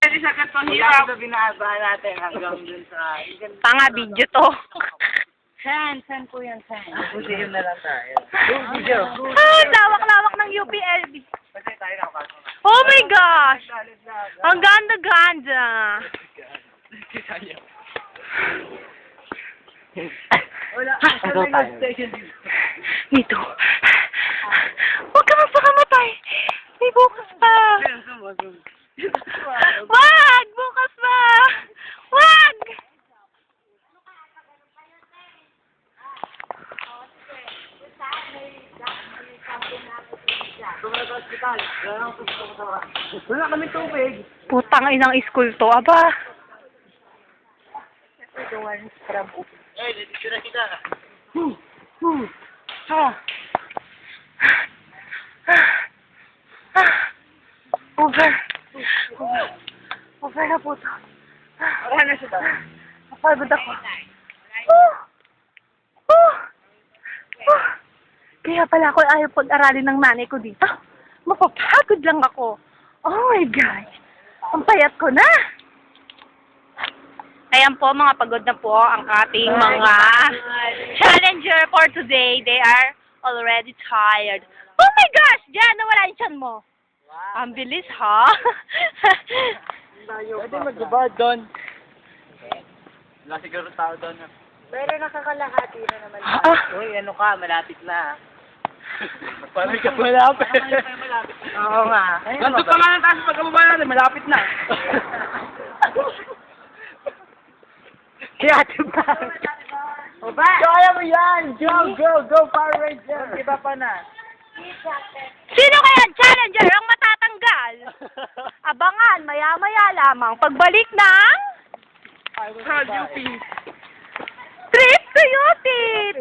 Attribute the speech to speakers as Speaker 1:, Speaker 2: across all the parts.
Speaker 1: pwede sa katong hirap. Ito binabaan natin hanggang dun sa...
Speaker 2: Panga video to.
Speaker 1: Saan po yan, saan? Museum na lang tayo.
Speaker 2: Lawak-lawak ng UPLB.
Speaker 1: Kasi tayo nakapasok na.
Speaker 2: Oh my gosh! Ang ganda-ganda.
Speaker 1: Wala.
Speaker 3: Ano tayo?
Speaker 2: Dito. Huwag ka magpakamatay. May bukas pa. Wag! Bukas pa! Wag!
Speaker 1: Wala kami tubig.
Speaker 2: Putang inang school to. Aba.
Speaker 1: Eh, dito na kita.
Speaker 2: Over. Over na po to.
Speaker 1: Wala na siya.
Speaker 2: Napagod ako. Oh! Oh! Oh! Kaya pala ako ayaw pag-aralin ng nanay ko dito. Mapapagod lang ako. Oh my gosh. Ang payat ko na. Ayan po, mga pagod na po ang ating mga challenger for today. They are already tired. Oh my gosh! Diyan, nawala yung tiyan mo. Ang bilis, ha?
Speaker 1: Pwede mag-guard doon. Wala siguro tao doon.
Speaker 3: Pero nakakalahati na naman.
Speaker 1: Uy, ano ka, malapit na. Parang ka malapit. Oo nga. Nandun pa nga ng taas pagkababa natin, malapit na.
Speaker 3: Si Ate Bang.
Speaker 1: O ba? Kaya mo yan! Go, Power Ranger! Iba pa na.
Speaker 2: Sino kaya ang challenger ang matatanggal? Abangan, maya-maya lamang. Pagbalik ng...
Speaker 1: Proud UP.
Speaker 2: Trip to UP!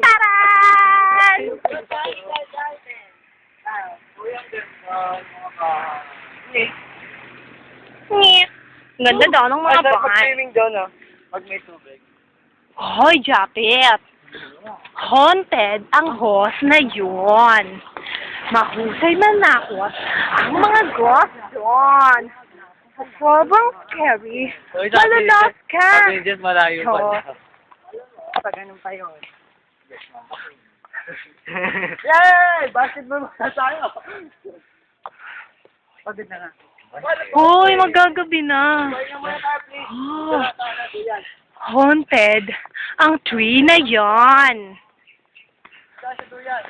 Speaker 2: Taran! Ngit. Ganda daw ng mga bakan.
Speaker 1: Pag-swimming doon, no? Pag may tubig.
Speaker 2: Hoy, Japet! Haunted ang host na yun. Mahusay na nakot ang mga ghost doon. Sobrang scary. Malulot ka.
Speaker 1: Just malayo pa
Speaker 2: So,
Speaker 1: na. Pag ganun pa yun. Yay! Basketball na tayo. Pagod na nga.
Speaker 2: Hoy, magagabi na.
Speaker 1: Pahinga muna tayo, please.
Speaker 2: Oh, haunted ang tree na yon.
Speaker 1: Kasi doon yan.